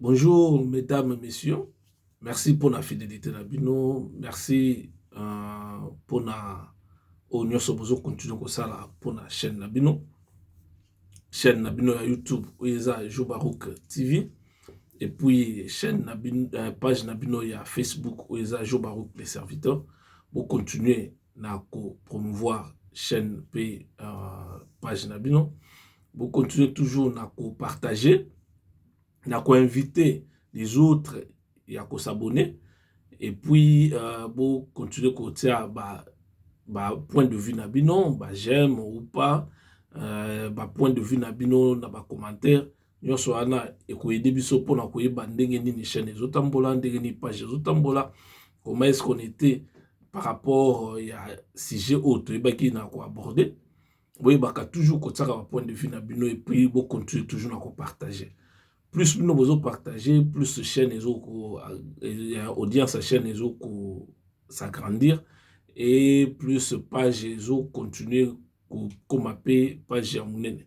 Bonjour, mesdames et messieurs. Merci pour la fidélité Nabino. Merci pour la Oignon Sobozo continue comme ça là pour la chaîne Nabino. Chaîne Nabino à YouTube, Oeza Jobarouk TV. Et puis chaîne Nabino, page Nabino à Facebook, Oeza Jobarouk les serviteurs. Pour continuer à promouvoir chaîne P page Nabino. Pour continuer toujours à partager. Na ko inviter les autres à s'abonner et puis bon continuer côté point de vue nabino j'aime ou pas point de vue nabino na ba commentaire nyonso ana et ko aider biso pour na ko yeba ndenge nini chaîne ezotambola ndenge ni page ezotambola comment est-ce qu'on était par rapport à sujet autre et baki na ko aborder oui baka toujours côté point de vue nabino et puis bon continuer toujours na ko partager. Plus nous besoin partager, plus ce chaîne audience à chaîne s'agrandir et plus page continuer comme appel page jamounene.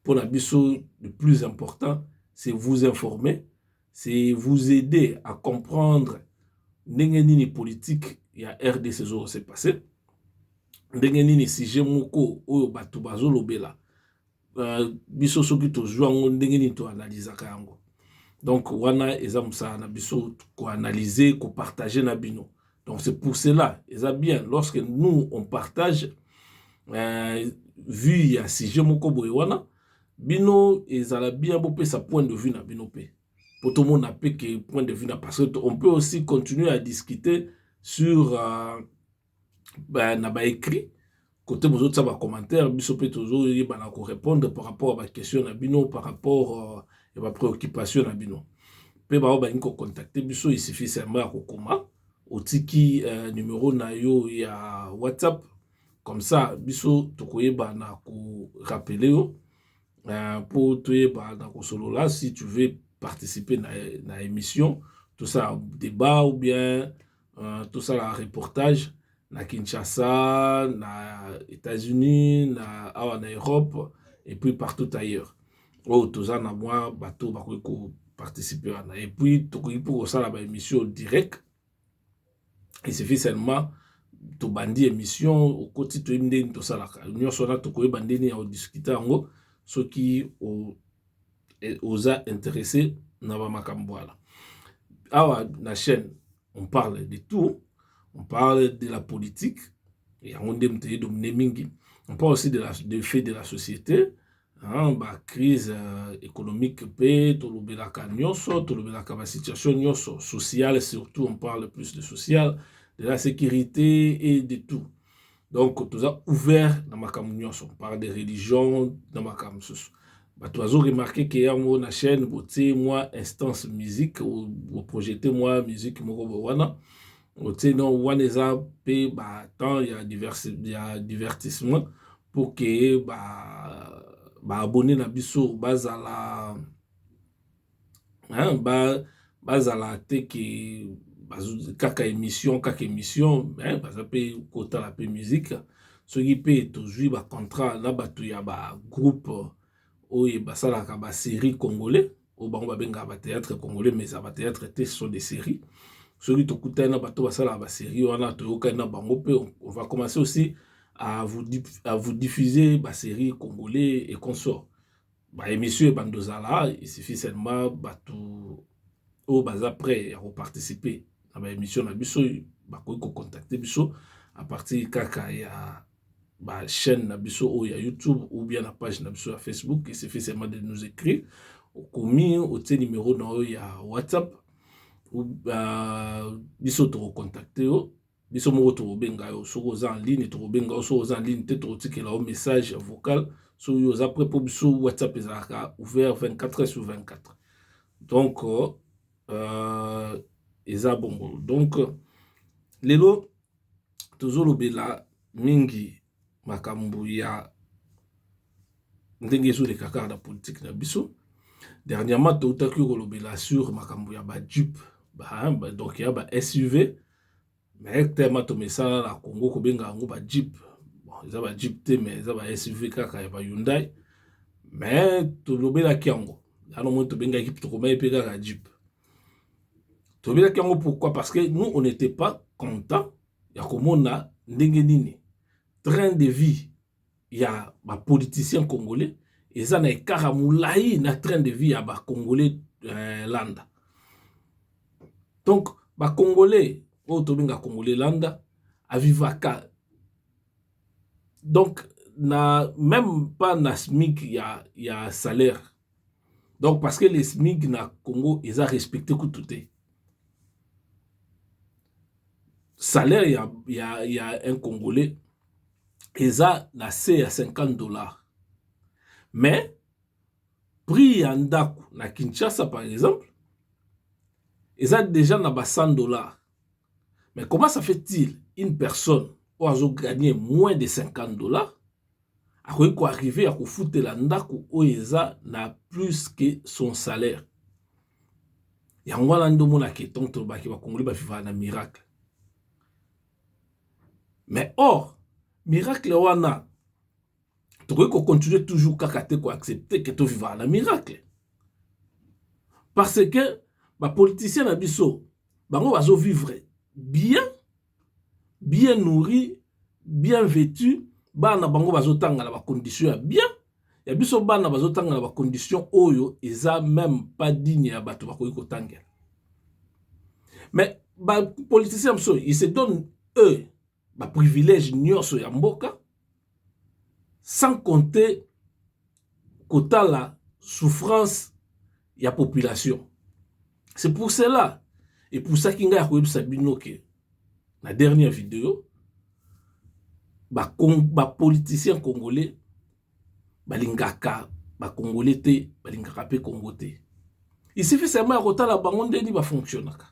Pour la biso, le plus important, c'est vous informer, c'est vous aider à comprendre ndenge nini politique il y a RDC s'est passé, ndenge nini sujet moko oyo batu bazolobela. Biso soki tozwa ngo ndenge nini to analyse yango. Donc wana eza musala na biso ko analyser, ko partager na bino. Donc c'est pour cela, eza bien lorsque nous on partage vu ya sujet moko boye wana bino ezala bien bo pesa point de vue na bino pe. Pour tout le monde n'a que point de vue na parce que on peut aussi continuer à discuter sur na ba écrit côté vous autres ça va commentaire biso pe toujours y bana ko répondre par rapport à ma question na bino par rapport à ma préoccupation na bino pe ba ba ko contacter biso il suffit seulement ko koma otiki numéro na yo ya WhatsApp comme ça biso to ko yeba na ko rappeler yo pour to yeba na ko solo là si tu veux participer na émission tout ça débat ou bien tout ça la reportage na Kinshasa, na États-Unis, na Europe et puis partout ailleurs. Oh, tout ça na moi bateau ba ko participer et puis to ko pour ça la émission direct. Il suffit seulement to bandi émission au quotidien de tout ça là. Nous sona to ko bandi ni à discuter ngo ce qui osa intéressé na ba makambo là. Awa na chaîne on parle de tout. On parle de la politique, et on parle aussi des faits de la société, crise économique, la situation sociale, surtout on parle plus de social, de la sécurité et de tout. Donc, tout ça ouvert dans ma communion, on parle de religion dans ma communion. Tu as remarqué qu'il y a une chaîne, moi, instance musique, ou projeter moi, musique, non waneza pe tant il y a divertissement pour que abonné na biso bazala bazala te que kaka émission baza pe kota la pe musique ce qui peut toujours ba contrat na batu ya ba groupe oye basala ka ba série congolais au bango benga ba théâtre congolais mais ça ba théâtre te sont des séries. Celui qui écoute un bateau va la série, on va commencer aussi à vous diffuser la série congolais et consorts. Messieurs Bandozala, il suffit seulement bateau au bas prêt à participer à l'émission na biso, contacter biso à partir kaka ya chaîne na biso ou ya YouTube ou bien la page na biso à Facebook, il suffit seulement de nous écrire au commis au numéro na ya WhatsApp. Ou biso to contacter yo biso mo to benga yo so en ligne to benga so en ligne te to tikela au message vocal so yo après pour biso WhatsApp ezaka ouvert 24 heures sur 24 donc eza bongo donc lelo toujours lobela mingi makambo ya ndenge zo de kaka na politique na biso dernièrement to utaki kolobela sur makambo ya ba jupe donc il y a un SUV mais tellement to messala la Congo ko benga ngo ba Jeep bon ils ba Jeep te mais ils ba SUV kaka ya ba Hyundai mais to lobela kiango Alors, moi, tu benga équipe, tu remets un Jeep. Tu veux dire pourquoi? Parce que nous, on n'était pas contents. Il y a comme on a train de vie. Il y a des politiciens congolais. Et ça, il y a Karamoulaï, na train de vie, il y a des Congolais landa. Donc, les Congolais, Congolais landa, à Vivaka. Donc, même pas na SMIC, il y a salaire. Donc, parce que les SMIC na Congo, ils ont respecté tout. Salaire, il y a un Congolais, ils ont na C à $50. Mais, prix en Daku, na Kinshasa par exemple, ils ont déjà na $100. Mais comment ça fait-il une personne qui a gagné moins de $50 a arriver à foutre la Ndaku où ils ont plus que son salaire? Il y a un monde qui est un miracle. Mais or, miracle wana, tu peux continuer toujours à accepter que tu vives un miracle. Parce que les politiciens n'abisso, ils vivre bien nourris, bien vêtus, bana bango bazotanga na ba conditions bien. Ya biso bana bazotanga na ba conditions oyo eza même pas digne ya bato bakoki kotangela. Mais ba politiciens ils se donnent eux ba privilège nyonso ya mboka sans compter la souffrance ya population. C'est pour cela et pour ça kinga ya koyebisa bino ke la dernière vidéo ba politiciens congolais balingaka ba congolais te balingaka pe Congo te. Il suffit seulement à kotala bango ndeni ba fonctionnaka.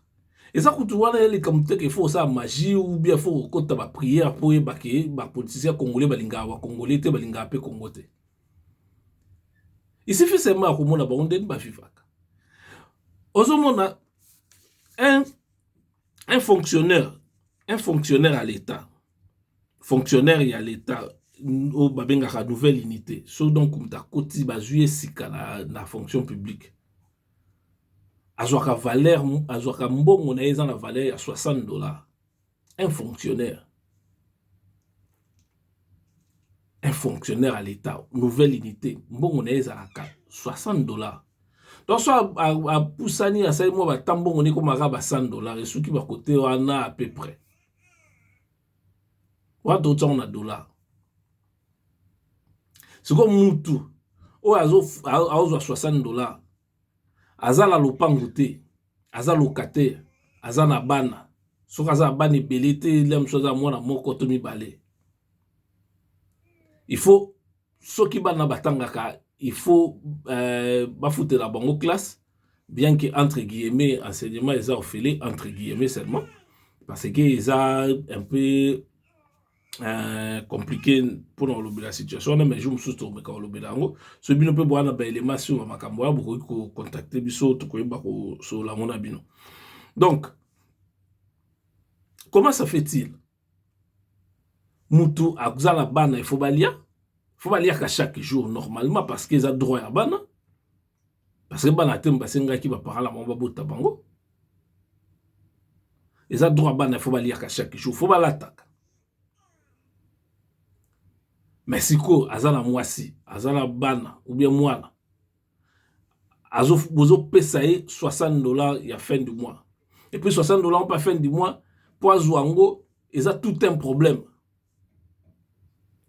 Et ça kutu wana ele kamute ke faut ça magie ou bien faut kota ba prière pour ba ke ba politiciens congolais balingaka ba congolais te balingaka pe Congo te. Il suffit seulement à komona bango ndeni ba vivaka. Ozomona un fonctionnaire à l'État, fonctionnaire à l'État, au babengaka nouvelle unité, so donc comme ta koti bazuye sika na fonction publique. Azwaka valeur, azwaka mbongo na eza na valeur ya $60. Un fonctionnaire à l'État, nouvelle unité, mbongo na eza na $60. Donc, soit à Poussani, à Saïmo, à Tambon, on est comme à $100, et ceux qui vont côté, on a à peu près. On a $. C'est comme Moutou, ou à $60, Azala lopangoute, Azala locataire, Azala bana, soit Azala bana belité, l'aime chose à moi, na mon kotomi balé. Il faut, ceux qui bana batangaka, il faut bafouter la bango classe, bien que entre guillemets enseignement ils ont fait entre guillemets seulement parce que ils ont un peu compliqué pour nous la situation mais je me suis trouvé quand le bélango ce bino peut boire na ba élément sur makambo beaucoup contacter biso to ko yeba ko so la mona bino. Donc comment ça fait-il mutu akuzala bana il faut balia qu'à chaque jour normalement parce qu'ils ont droit à bana parce que bana temba senga ki ba parala mo ba bota bango ils ont droit à bana il faut balia qu'à chaque jour faut l'attaque. Mais si ko azala mwasi azala bana ou bien mwana azo bozo pesaye $60 ya fin du mois et puis $60 pas fin du mois pour azwango ils ont tout un problème.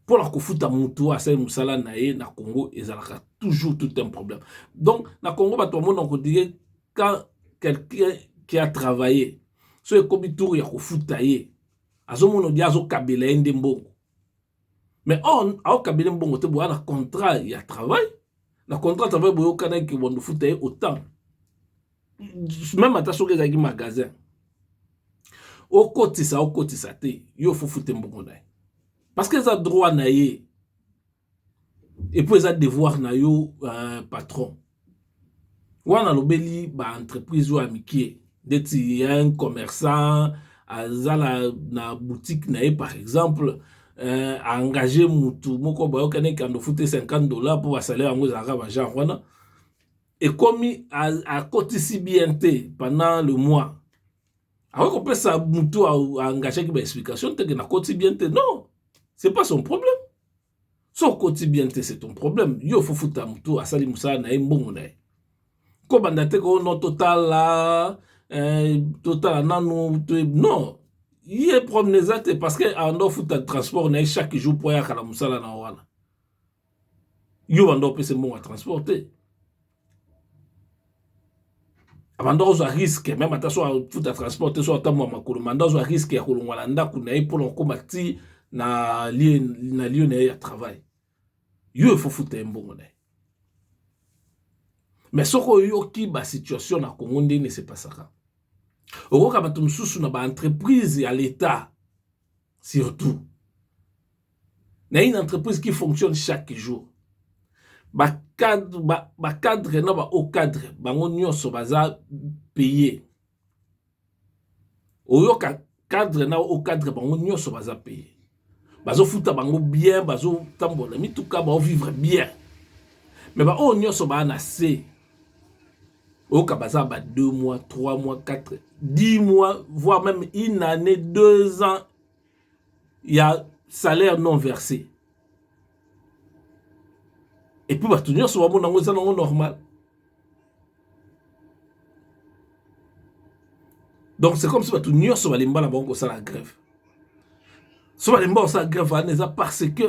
Pour la kofuta mutu à cette musala nae na Congo, ils ont toujours tout un problème. Donc, na Congo, tout le monde on dit quand quelqu'un qui a travaillé, ce est comme tout ya kofuta ye, azo mono dia azo kabela ende mbongo. Mais on a kabela mbongo te boa na contrat ya travail, na contrat travail boyo kana ki bondo futa ye autant. Même attention que zaki magasin. Au kotisa te, yo faut futa mbongo nae. Parce que ça droit naïe et puis ça devoir naïo patron. Ou on a l'obéli ba entreprise ou amitié d'être un commerçant à na boutique naïe par exemple à engager mutu moko ba okane kando fouté $50 pour salaire en gros arabe genre wana et commis à côté si bien pendant le mois. Alors qu'on peut ça mutu à engager une explication, t'es que na côté bien non, c'est pas son problème. Son côté bien c'est ton problème. Yo faut foutre mutu à sali musa na imbongo na. Ko bandate ko non total là, total nanu non. Il est problème parce que en offre de transport na chaque jour pour y aller à la musala na wana. Yo ando peut se bon à transporter. Avant à risque même attention à tout à transporter soit tant moi makolo mandazo à risque ya kolongwa ndako na pour on komati na lieu na ya travail. Yo faut foutre mbongo na. Mais soko yo ki ba situation na Congo ndene c'est pas ça. Oko ka batum susu na ba entreprise à l'état surtout. Na une entreprise qui fonctionne chaque jour. Ba cadre na ba au cadre bango nyonso baza payé. Oyo cadre na au cadre bango nyonso baza payé. Bazo futa bango bien, bazo tambola mituka ba vivre bien. Mais ba o nyonso ba na C. Oyo ka baza ba 2 mois, 3 mois, 4, 10 mois, voire même une année, 2 ans, il y a salaire non versé. Et puis, bah, tout le monde soit normal. Donc, c'est comme si tout le monde soit la grève. Soit les morts, ça grève, parce que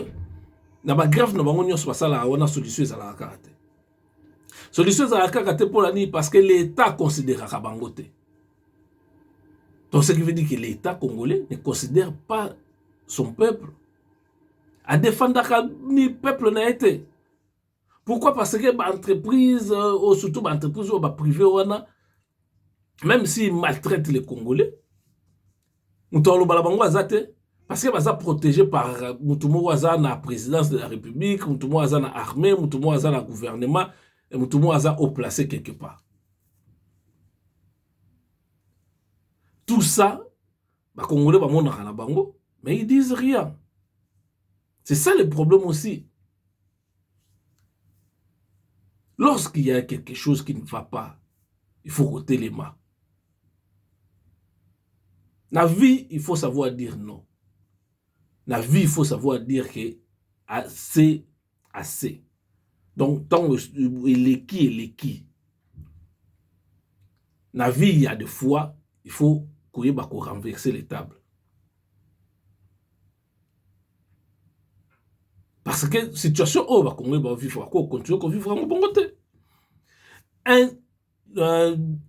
la grève, nous avons une solution à la carte. Solution à la carte pour la nuit parce que l'État considère la bangote. Donc, ce qui veut dire que l'État congolais ne considère pas son peuple. À défendre le peuple n'a été. Pourquoi? Parce que l'entreprise, surtout l'entreprise privée, même s'ils maltraitent les Congolais, parce que sont protégés par la présidence de la République, l'armée, le gouvernement, et haut placé quelque part. Tout ça, les Congolais, mais ils disent rien. C'est ça le problème aussi. Lorsqu'il y a quelque chose qui ne va pas, il faut ôter les mains. La vie, il faut savoir dire non. La vie, il faut savoir dire que assez, assez. Donc, tant il est qui. La vie, il y a des fois, il faut renverser les tables. Parce que situation où on va vivre, on continue à vivre en bon côté.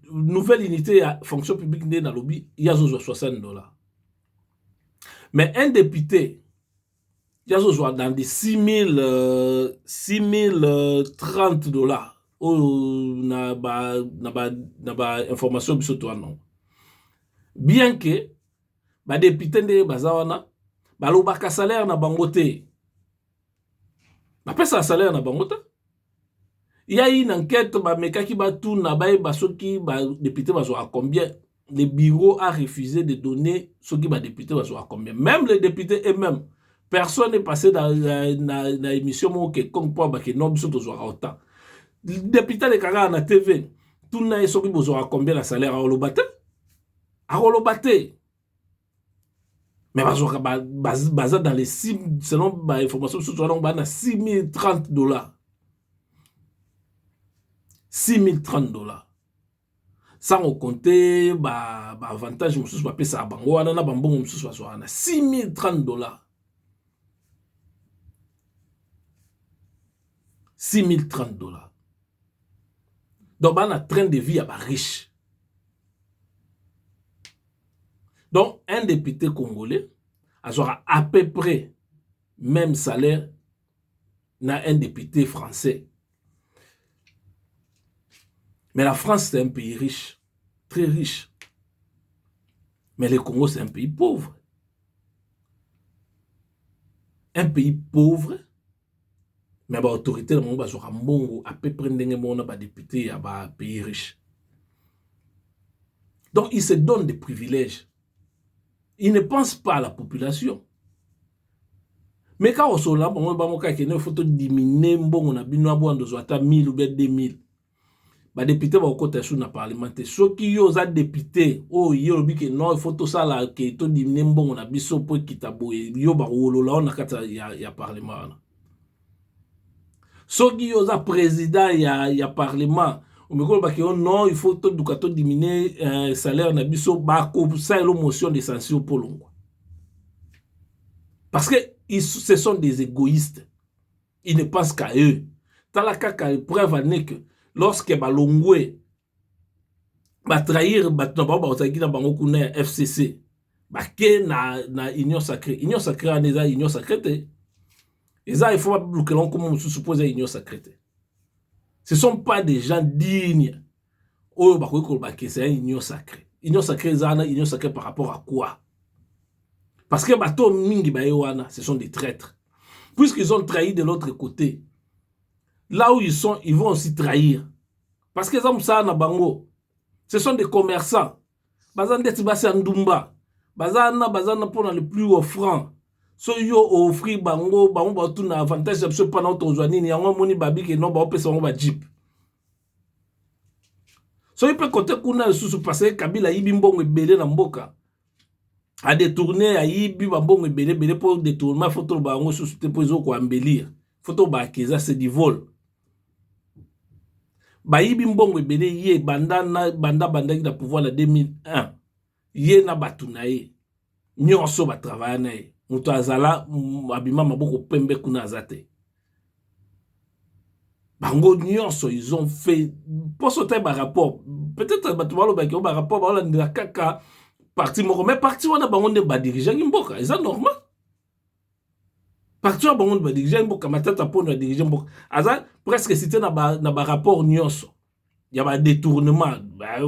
Nouvelle unité à fonction publique dans le lobby, il y a $60. Mais un député, il y a dans des $6,030. Na information biso non. Bien que ba député de bazawana balobaka salaire na bangote. Ba pesa salaire na bangote. Il y a une enquête qui va tout député à combien le bureau a refusé de donner ce qui va député à combien. Même les députés eux-mêmes, personne n'est passé dans l'émission qui comme quoi que non autant. Le député de Kara na TV, tout n'a ce qui besoin à combien la salaire à Olobate. Mais basé dans les 6 selon l'information sur $6,030. $6,030. Sans compter avantage mususu ba pesa bango wana na bambongo mususu baswana $6,030. $6,030. Donc on a train de vie à riche. Donc un député congolais aura à peu près même salaire na un député français. Mais la France, c'est un pays riche, très riche. Mais le Congo, c'est un pays pauvre. Un pays pauvre, mais l'autorité de mon à peu près un député à un pays riche. Donc, ils se donnent des privilèges. Ils ne pensent pas à la population. Mais quand on se là, il faut diminuer, on a 1 000 ou 2 000. ba député ba kota sous na parlementaire ceux qui osa député oh yo bi que non il faut tout ça là que to diminuer mbongo na biso po kitabo yo ba wolola on na kata ya parlement ceux qui osa président ya parlement on me dit que non il faut tout dukato diminuer salaire na biso ba ko ça la motion de censure pour longo parce que ce sont des égoïstes. Ils ne pensent qu'à eux. Talaka ka preuve n'est que lorsque balongwe ba trahir ba FCC ba ke na union sacrée en eza union sacrée et ça il faut pas que l'on comme suppose union sacrée. Ce sont pas des gens dignes. Oh ba ko ba ke c'est union sacrée. Union sacrée zana union sacrée par rapport à quoi? Parce que bato mingi ba yoana ce sont des traîtres. Puisqu'ils ont trahi de l'autre côté, là où ils sont, ils vont aussi trahir. Parce que ce sont des commerçants. Bazanda tibasa ndumba. Bazana pour le plus offrant. So yo offrir bango ba tout na avantage absolu pendant ton journée ni yango moni babi que non ba opesa ngo ba jeep. So il peut côté kuna sous passer Kabila yibi mbongo ebele na mboka. A détourner à yibi babongo ebele pour détourner photo bango sous te pozo ko embellir. Photo ba keza c'est du vol. Ba yibi mbongo ebele ye banda ki pouvoir la 2001. Ye na batuna ye. Nyonso ba travailler na ye. Mutu azala abima maboko pembe kuna azate. Bango nyonso ils ont fait pour sauter ba rapport. Peut-être batubalo ba ki ba rapport ba la kaka parti moko mais parti wana bango ne ba diriger mboka. Est-ce normal? Parti wana bango ne ba diriger mboka matata pour na diriger mboka. Aza presque cité na ba rapport nyonso. Il y a un détournement.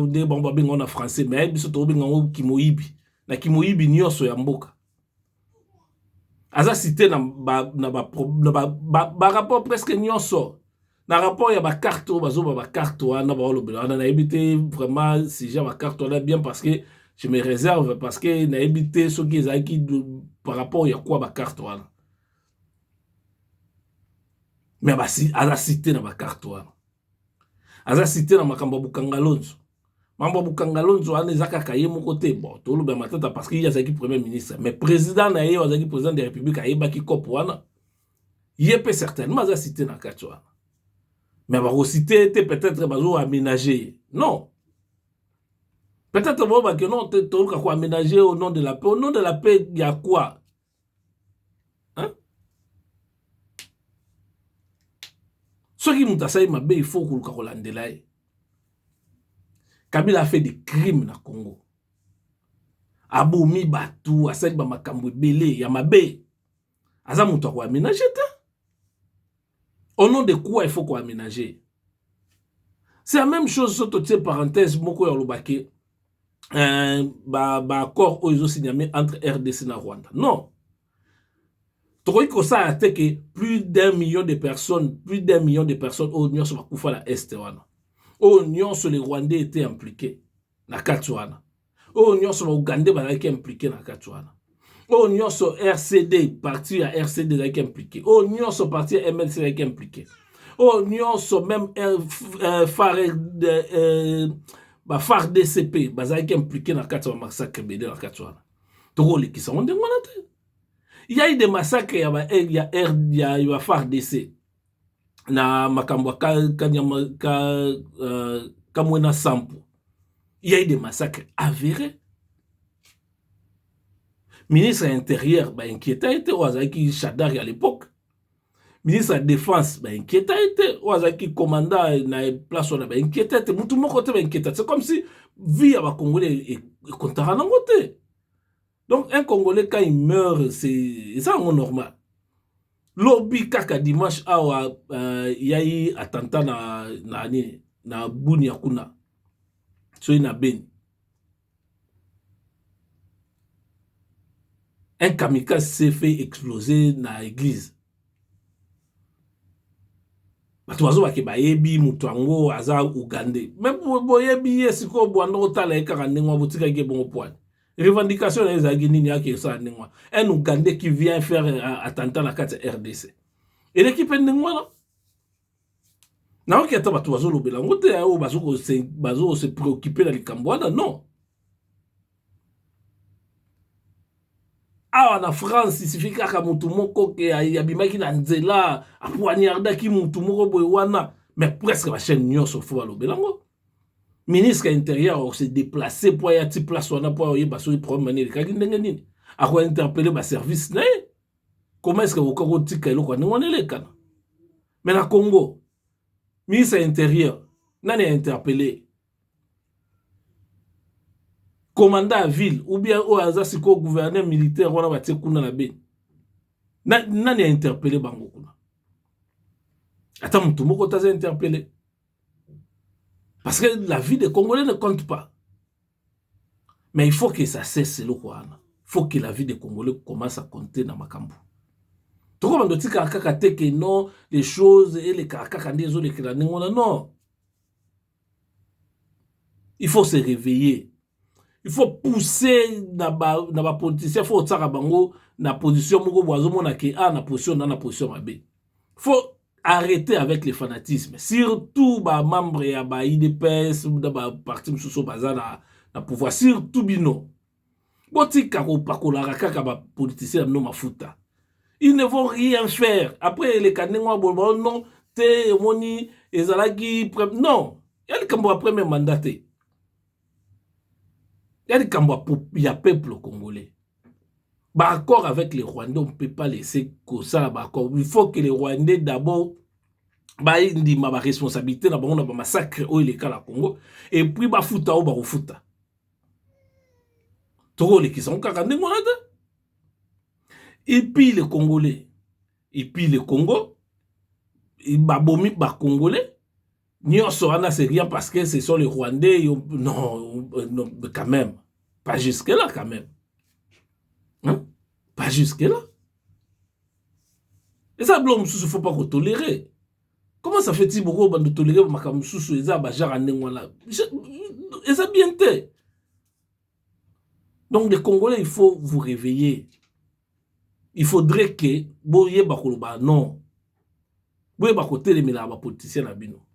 Des bon babingo en français mais biso to bingo kimoyibi. Na kimoyibi nyonso ya mboka. Aza cité na rapport presque nyonso. Na rapport ya ba carte bazo ba carte wana ba lobela na éviter vraiment si j'ai ma carte là bien parce que je me réserve parce que na éviter ce qui est qui par rapport ya quoi ba carte wana. Mais ba si aza cité na ba carte wana. Aza cité na makambo bukangalonzo. Mambo bukangalonzo ane zaka kaye moko te bon to lobe matata parce qu'il y a zaki premier ministre mais président na ye zaki président de la République ayeba ki kop wana. Yepé certainement aza cité na carte wana. Mais va reciter peut-être bazo aménager. Non. Peut-être bon que non te quoi aménager au nom de la paix. Au nom de la paix, il y a quoi? Hein? Ce qui m'intéresse mabe il faut que Rolandela. Kabila a fait des crimes na Congo. Aboumi batu, asali ba makambo belé ya mabe. Aza muto ko aménager ta. Au nom de quoi il faut qu'on aménager? C'est la même chose, sur parenthèse, moko ya lobake, accord aux signé entre RDC et Rwanda. Non. Tu que ça a été que plus d'un million de personnes au Nyon sur la Est. Au Nyon sur les Rwandais étaient impliqués. Na Katouana. Au Nyon sur les Ougandais étaient impliqués na Katouana. Au Nyon sur RCD, parti à RCD étaient impliqués. Au Nyon sur parti à MLC étaient impliqués. Au Nyon sur même phare DCP, étaient impliqués dans le Katouana massacre BD dans Katouana. Tout le qui sont des malades. Il y a eu des massacres, il y a phare DC. Na makambwa kamwena sampo. Il y a eu des massacres avérés. Ministre de l'Intérieur, inquiété était Ouazaki Chadari à l'époque. Ministre de la Défense, inquiété était Ouazaki commandant na place on a inquiété était tout le monde côté inquiété. C'est comme si vie à Congolais et comptara dans côté. Donc un Congolais quand il meurt c'est ça normal. Lobby kaka dimanche awa yayi attentat na Bunia kuna. So na Beni. Un kamikaze s'est fait exploser dans l'église. Batuazo bake bayebi mutuango aza Ougandais. Même boyebi yesiko bwando tala ekaka ndengwa botika ke bon point. Revendication les aguinini yake ça ndengwa. Un Ougandais qui vient faire attentat na carte RDC. Et l'équipe ndengwa là. Na oki ata bato bazolobela ngo te oyo bazo se préoccuper na likambo wana non. Awa na France il suffit kaka mutu moko ke abimaki na nzela apoignardaki mutu moko boye wana mais presque ba chaîne nyonso fo balobela ngo. Ministre intérieur se déplacer pour ya ti place wana pour yeba so problème mani lekaki ndenge nini ako interpeller ba service na ye. Comment est-ce que vous avez dit que vous avez dit mais na Congo, ministre intérieur, n'a interpellé. Commandant à ville, ou bien au hasard, si le gouverneur militaire, on a battu kuna na ben. N'a interpellé bango kuna. Attends, tout le monde t'a interpellé. Parce que la vie des Congolais ne compte pas. Mais il faut que ça cesse le quoi. Il faut que la vie des Congolais commence à compter dans Makambu. Tout comme on dit que non, les choses et les non. Il faut se réveiller. Il faut pousser dans la politicien, il faut tsaka bango na position moko boazo mona ke na position mabe. Il faut arrêter avec les fanatismes. Surtout ba membre ya ba IDPS ou ba parti msuso baza na pouvoir surtout bino. Botika ko pakola kaka ba politicien no mafuta. Ils ne vont rien faire. Après, les canengwa bon non, te moni ezalaki non. Il y a le cambo premier mandaté. Il y a le cambo il y a peuple congolais. Bah accord avec les Rwandais, on ne peut pas laisser que ça bah accord. Il faut que les Rwandais d'abord bah indi ma responsabilité na bango na ba massacre au les kala Congo et puis bah futa au ba futa. Toro les qui sont kakandengwa là. Et puis les Congolais, et puis le Congo, ils babomi ba Congolais, nyonso wana c'est rien parce que ce sont les Rwandais, non, quand même, pas jusque là quand même, hein? Pas jusque là. Et ça blom sous faut pas qu'on tolérer. Comment ça fait-il beaucoup de tolérer makam sous et ça ba genre là. Et ça bien té. Donc les Congolais, il faut vous réveiller. Il faudrait que boye bakoloba non. Boye bakote les mila ba politiciens na bino.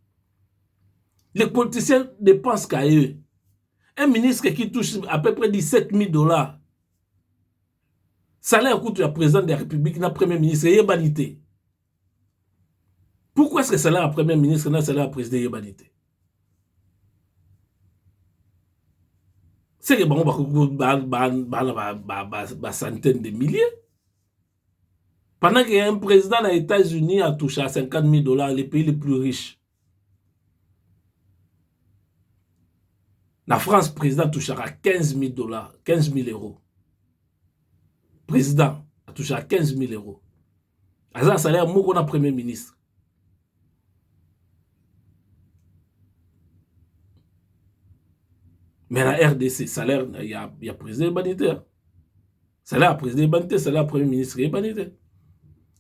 Les politiciens ne pensent qu'à eux. Un ministre qui touche à peu près $17,000. Salaire coûte la président de la République, na premier ministre yebanité. Pourquoi est-ce que salaire à premier ministre na salaire à président yebanité? C'est que bon ba centaines de milliers. Pendant qu'un président aux États-Unis a touché à $50,000, les pays les plus riches. La France, président touchera $15,000, 15,000 euros. Président a touché à 15,000 euros. C'est un salaire mou qu'on a premier ministre. Mais la RDC, salaire, il y a président humanitaire. Salaire à président humanitaire, salaire à premier ministre humanitaire.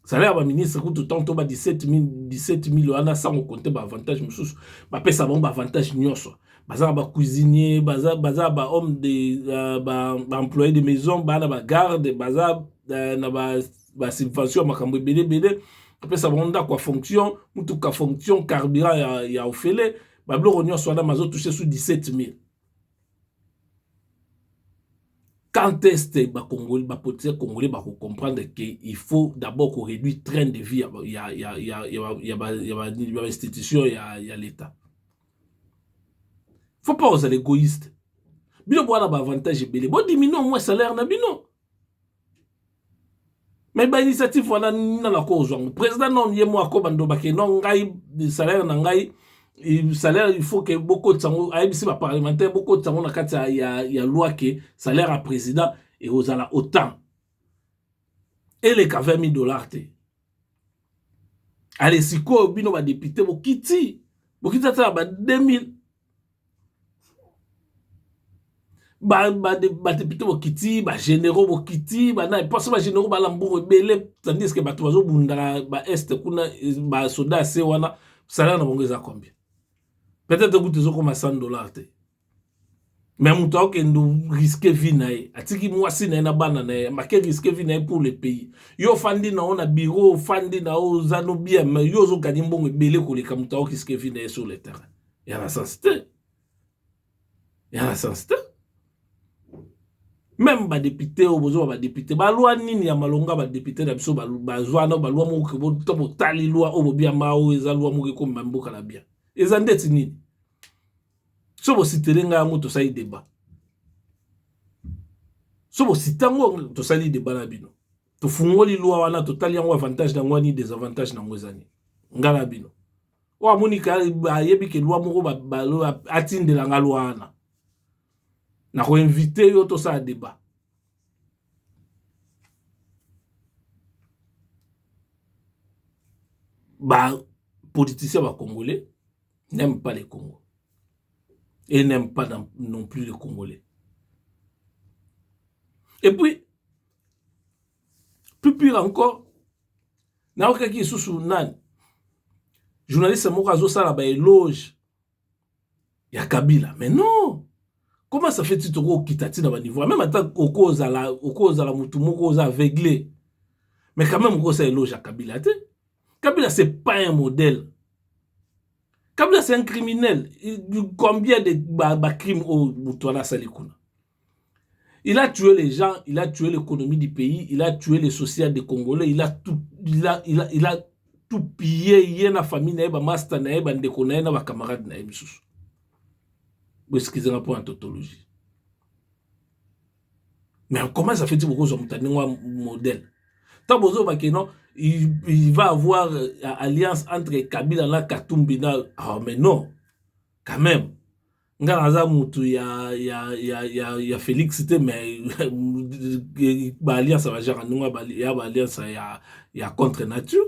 Salaire à ministre coûte autant de 17,000 euros sans compter avantage monsieur ba pesa bon avantage nyonso baza ba cuisinier baza ba homme de ba employé de maison ba na ba garde baza na ba subvention makambo bele pesa bon da quoi fonction mutu ka fonction carburant ya ofele ba blo nyonso na mazo toucher sous 17,000. Quand est-ce que les politiciens congolais vont comprendre qu'il faut d'abord qu'on réduise le train de vie, il y a l'institution, il y a l'État. Il ne faut pas être égoïste. Bino boit un avantage, bon diminuer au moins le salaire na bino. Mais ba initiative voilà na la cause. Le président non yemo ko bando ba ke non ngai salaire na ngai le salaire, il faut que beaucoup de temps, à parlementaire, beaucoup de temps, il y a loi que salaire à président et aux ala autant. Et les cas $20,000. Allez, si quoi, bino va député, vous quittez ça, 2,000. Député, vous quittez, généraux, vous quittez, non, pas seulement généraux, l'ambour, belé, tandis que batuazo, bundala, est, kuna, soda, c'est wana, salaire, n'a pas combien? Peut-être que vous avez $100. Mais mouta que nous risquer vie nae. Atiki mwasi na bana nae. Ma ke risquer vie nae pour le pays. Yo fandi na on a bureau, fandi na o zano bien, mais yo zo gani mbongo belé ko le kamuta o risquer vie nae sur le terrain. Y a la sensité. Y a la sensité. Même ba député au besoin ba député ba loi nini ya malonga ba député na biso ba zwa na ba loi mo ke bo to tali loi o bia ma o eza loi mo ke ko mamboka la bien eza ndeti nini so bo siterenga ngo to sali débat so bo sitango to sali débat na bino to fungoli loi wana to tali yango avantage na ngwani désavantage na ngozani ngala bino wa monika ba yebi ke loi mo ba loi atindela nga loi wana na ko inviter yo to sa débat. Bah, politiciens congolais n'aiment pas les Congos. Et n'aiment pas non plus les Congolais. Et puis, plus pire encore, na oka ki sous nan journaliste mokazo sala ba éloge ya Kabila. Mais non. Comment ça fait tu au kitati na ba niveau même attaque au cause à la mutu moko za aveuglé. Mais quand même ça éloge à Kabila. Kabila c'est pas un modèle. Kabila c'est un criminel. Combien de crimes au Boutouana Salikuna? Il a tué les gens, il a tué l'économie du pays, il a tué les sociétés des Congolais, il a tout pillé. Il y a une famille, il y a une master, il y a une camarade. Excusez-moi pour une tautologie. Mais comment ça fait-il beaucoup de modèle? Il va avoir alliance entre Kabila et Katumbi. Ah, mais non, quand même. Nganaza mutu ya Félix c'était mais alliance va gérer alliance ya contre nature.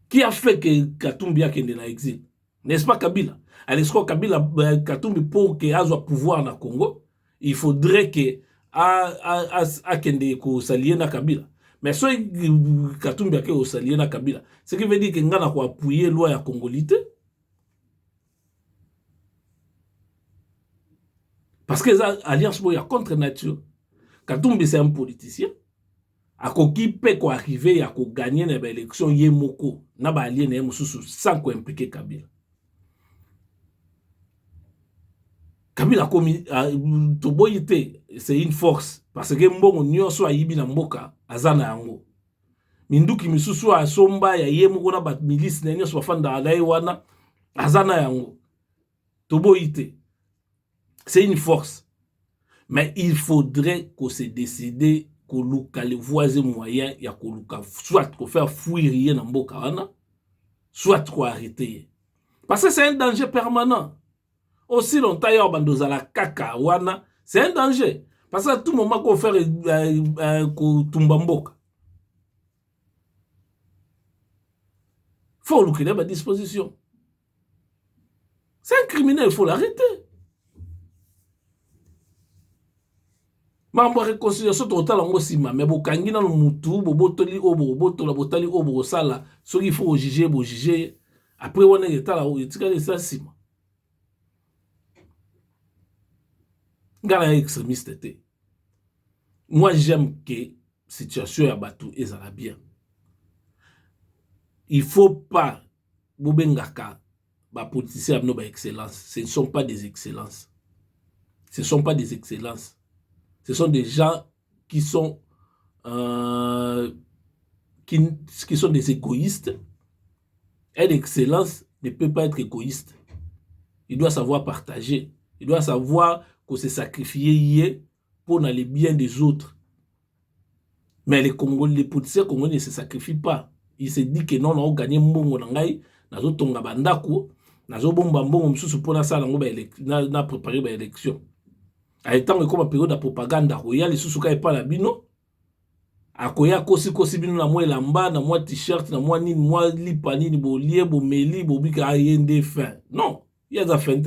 Qui a fait que Katumbi a kende na exil? N'est-ce pas Kabila? Alors Kabila Katumbi pour que azo pouvoir na Congo, il faudrait que a kende ko s'allier na Kabila. Mais so Katumbi a ke s'allier na Kabila, ce qui veut dire que ngana ko appuyer loi ya congolité. Parce que l'alliance est contre nature. Katumbi c'est un politicien. A qui peut arriver à gagner une élection yemoko na ba allié na mususu sans ko impliquer Kabila. Kabila komi toboyité c'est une force parce que mbongo nyonso ayibi na mboka azana yango. Minduki misusu asomba ya yemoko na ba milice na nyonso bafanda na wana azana yango. Toboyité c'est une force. Mais il faudrait qu'on se décide que les voisins moyens, soit qu'on faire fuir rien dans Boka, soit qu'on arrêter. Parce que c'est un danger permanent. Aussi longtemps, il y a la kaka, c'est un danger. Parce que à tout moment qu'on fait Tumbamboka. Il faut le créer à disposition. C'est un criminel, il faut l'arrêter. Mambo réconciliation totale en sima mais bokangi na mutu bobotoli obotola botali obo sala ce qu'il faut juger après on est état là etika les ça sima ngala extrémiste était. Moi j'aime que situation ya batu ezala bien. Il faut pas bobengaka ba politiciens no ba excellence, ce ne sont pas des excellences. Ce ne sont pas des excellences. Ce sont des gens qui sont qui sont des égoïstes. Et l'excellence ne peut pas être égoïste. Il doit savoir partager. Il doit savoir qu'on se sacrifier pour le bien des autres. Mais les politiciens congolais ne se sacrifient pas. Ils se disent que non, on a gagné mbongo nangai, nazo tonga bandako, nazo bomba mbongo msusu pour na préparer ba élection. A étant comme période de propagande, il y a les sous-souka et pas la bino. Akoya kosi bino na moi lamba, na moi t-shirt, na moi ni moi lipani ni bo lié bo meli bo bika ayende fin. Non, il y a des fins.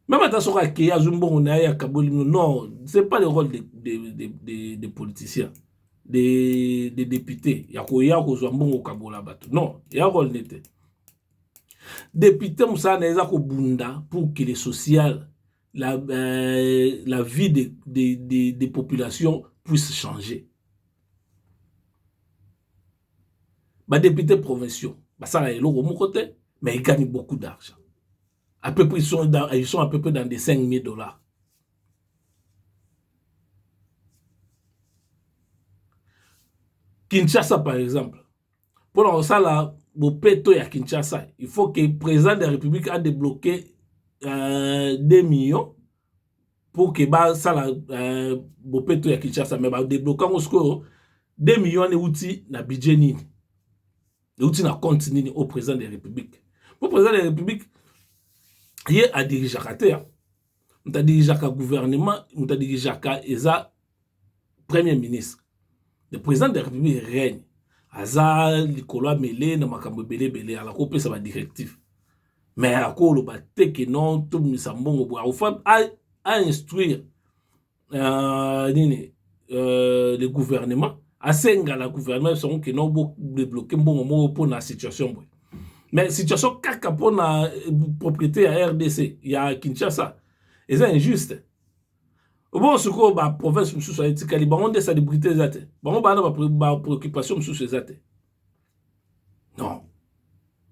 Même à ta soka ke ya zumbo na ya kaboli non, c'est pas le rôle des politiciens, des députés. Yakoya ko zambongo kabola bato. Non, il y a rôle n'était. Député Moussa Neza Bunda pour que les social, la vie des populations puisse changer. Les députés provinciaux, ça est l'eau côté, mais ils gagnent beaucoup d'argent. À peu près, ils sont à peu près dans des 5 000 $. Kinshasa, par exemple, pour ça, là, au péto à Kinshasa, il faut que le président de la République a débloqué 2 millions pour que ça, là, au péto à Kinshasa, mais débloquer 2 millions de outils dans le budget, les outils dans le compte au président de la République. Pour le président de la République, il a dirigé à terre. Il a dirigé à gouvernement, il a dirigé à premier ministre. Le président de la République règne. Aza likolo mêlé na makambo belé ala ko pesa ba directif. Mais akolo ba teke non tout misambongo bo fa a instruire le gouvernement asenga la gouvernement sont que non bo débloquer mbongo mo pour la situation bo. Mais situation kaka pour na propriété à RDC, il y a Kinshasa. Et c'est injuste. Bon, ce que la province de Moussou a été calibrée, on a des salubrités. Bon, on a des préoccupations Moussou. Non. Il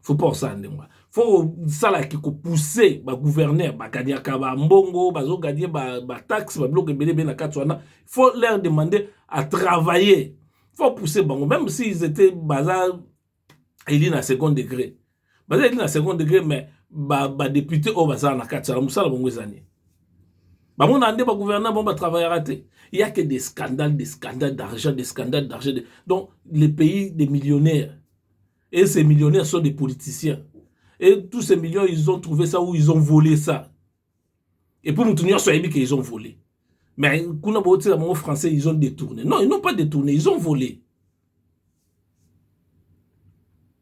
ne faut pas ça. Il faut ça qui pousser le gouverneur, gagner mbongo, gagner taxe, il faut leur demander à travailler. Il faut pousser, même s'ils étaient basés dans le second degré. Basés dans le second degré, mais les députés au bazar na Katswana, Moussa la années. On a un gouvernement qui travaille raté. Il n'y a que des scandales d'argent, des scandales d'argent. Donc, les pays des millionnaires. Et ces millionnaires sont des politiciens. Et tous ces millions, ils ont trouvé ça ou ils ont volé ça. Et pour nous tenir sur les qu'ils ont volé. Mais, les Français, ils ont détourné. Non, ils n'ont pas détourné, ils ont volé.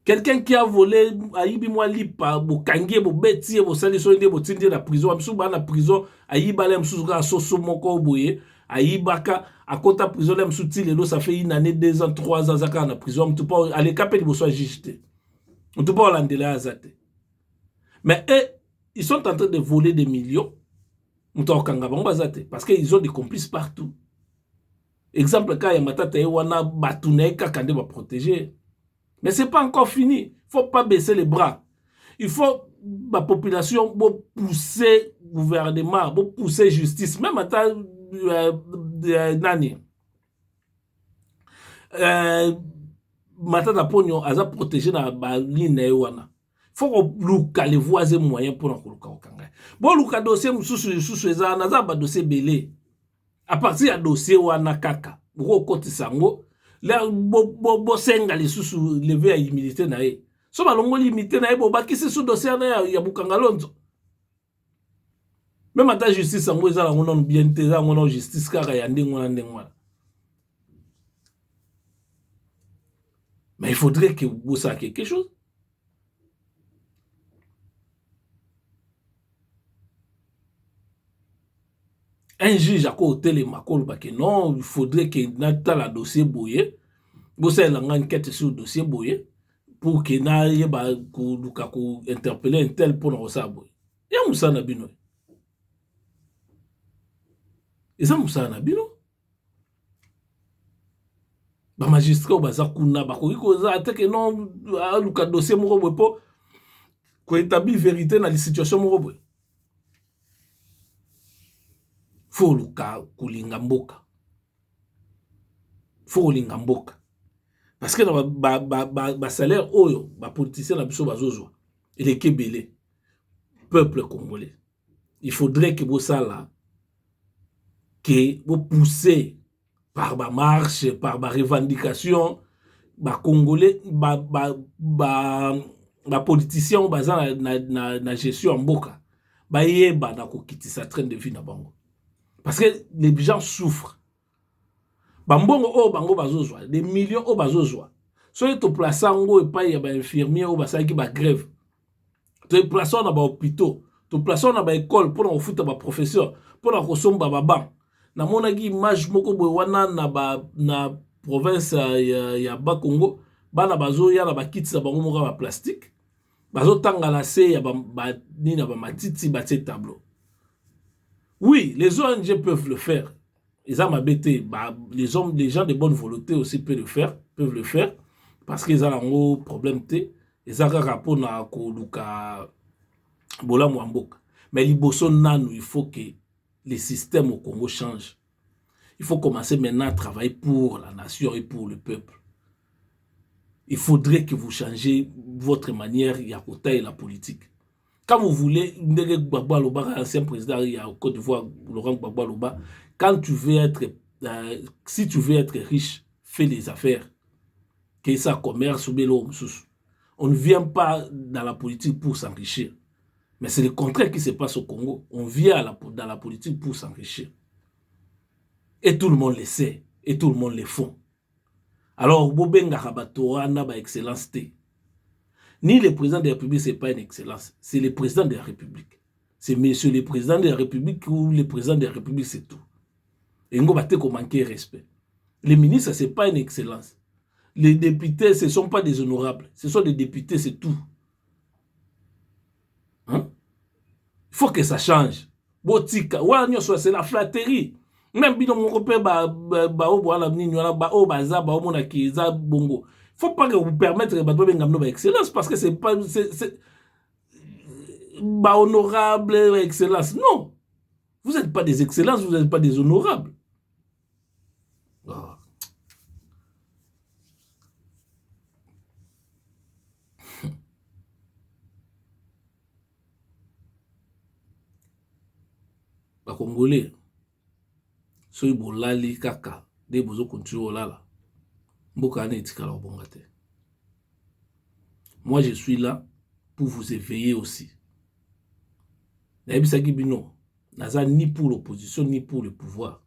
Quelqu'un qui a volé, aïbi moi lipa, bo kangé, bo beti, bo sali sonde, bo tindi la prison, amsou ba na prison, aïba le msou ga soso moko boye, aïba ka, à kota prison le msou ti lelo, ça fait 1 année, 2 ans, 3 ans, zaka na prison, mtou pa, allez kapel bo soit jiste. Mtou pa landele azate. Mais eux, ils sont en train de voler des millions, mtou okanga bango azate, parce qu'ils ont des complices partout. Exemple, quand yamata tae wana batune kakande ba protéger. Mais ce n'est pas encore fini. Il ne faut pas baisser les bras. Il faut la population pousser le gouvernement, pousser la justice. Même à Nani. Matata Pogno a protégé la ligne. Il faut que les voisins moyens pour nous. Bon, le dossier sous dossier belé. À partir du dossier wana kaka, côté sango. Là, bo senga les sous levé à immunité nae. So ba longo limité nae bo ba kisi sous dossier na ya bukanga lonzo. Même à ta justice en moza la ngono bien te za ngono justice kaka ya ndengwa ndengwa. Mais il faudrait que vous sachiez quelque chose. Un juge a côté les makolo parce que non, il faudrait que nata la dossier boye. Vous savez, une enquête sur le dossier boye pour que na yeba ko interpeller un tel pour nous ça boye. Et Moussa Nabino. Et ça Moussa Nabino. Ba magistrat baza kuna ba ko za ateke non luka dossier mo boye po ko établir vérité dans la situation mo boye. Faut luka kulinga mboka. Faut kulinga mboka. Parce que le salaire, les politiciens, il est kébélé. Peuple congolais. Il faudrait que vous là, que vous poussez par ma marche, par ma revendication, les Congolais, les politiciens, la gestion en boka. Ils ont quitté sa train de vie. Parce que les gens souffrent. Bambongo o bango bazozwa des millions o bazozwa so to plaça ngo e pa ya ba infirmier o basaki ba grève to plaça na ba hôpitaux to plaça na ba école pour na futa ba professeur pour na kosomba ba banc na mona gi image moko boy wana na province ya ba Congo bana bazo ya na ba kits bango moko ba plastique bazotanga na se ya nina ba matiti batie tableau. Oui, les ONG peuvent le faire. Les hommes, les gens de bonne volonté aussi peuvent le faire, parce qu'ils ont un gros problème té, ils ont un rapport na koluka bola mwamboka. Mais liboso nanu, il faut que les systèmes au Congo changent. Il faut commencer maintenant à travailler pour la nation et pour le peuple. Il faudrait que vous changez votre manière et la politique. Quand vous voulez, ancien président en Côte d'Ivoire, Laurent Gbagbo Aloba, quand tu veux être, si tu veux être riche, fais les affaires. Que ça commerce ou bien on ne vient pas dans la politique pour s'enrichir. Mais c'est le contraire qui se passe au Congo. On vient dans la politique pour s'enrichir. Et tout le monde le sait. Et tout le monde le font. Alors, Bobenga Rabatora n'a pas excellence. Ni le président de la République, ce n'est pas une excellence. C'est le président de la République. C'est monsieur le président de la République ou le président de la République, c'est tout. Et nous avons manqué respect. Les ministres, ce n'est pas une excellence. Les députés, ce ne sont pas des honorables. Ce sont des députés, c'est tout. Hein? Il faut que ça change. Botika, c'est la flatterie. Même si on peut faut pas que vous permettre de excellence parce que c'est pas honorable excellence. Non. Vous n'êtes pas des excellences, vous n'êtes pas des honorables. Oh. Les Congolais, soy bolali kaka, de bozo continue olala. Mboka ane etikala obongate. Moi, je suis là pour vous éveiller aussi. Nayebisaki bino, naza ni pour l'opposition, ni pour le pouvoir.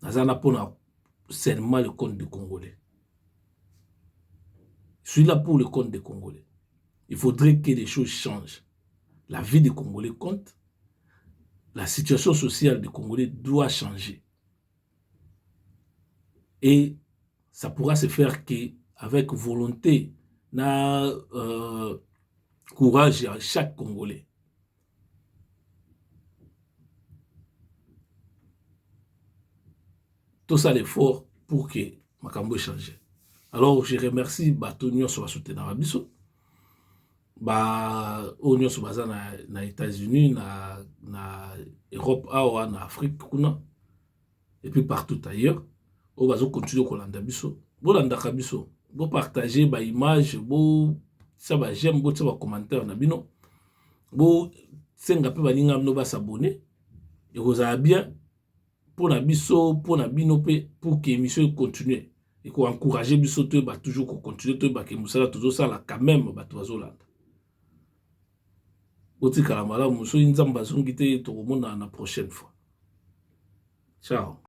Naza na pona seulement le compte des Congolais. Je suis là pour le compte des Congolais. Il faudrait que les choses changent. La vie des Congolais compte. La situation sociale des Congolais doit changer. Et ça pourra se faire avec volonté, courage à chaque Congolais. Tout ça l'effort pour que Makambo change. Alors je remercie Batonio sur la soutenir à Bissot. Onyo sur baza na États-Unis, na Europe, na Afrique, et puis partout ailleurs. On va continuer à landa biso. Bo landa biso. Bo partager ba image, bo ça va j'aime, bo ça va commentaire na bino. Bo senga pe balinga no ba s'abonner. Et vous avez bien pour na biso, pour na bino pe pour que émission continue et qu'on encourager biso te ba toujours qu'on continue te ba que musala toujours ça là quand même ba tozo landa. Oti kalamala muso inzamba zongite to mona na prochaine fois. Ciao.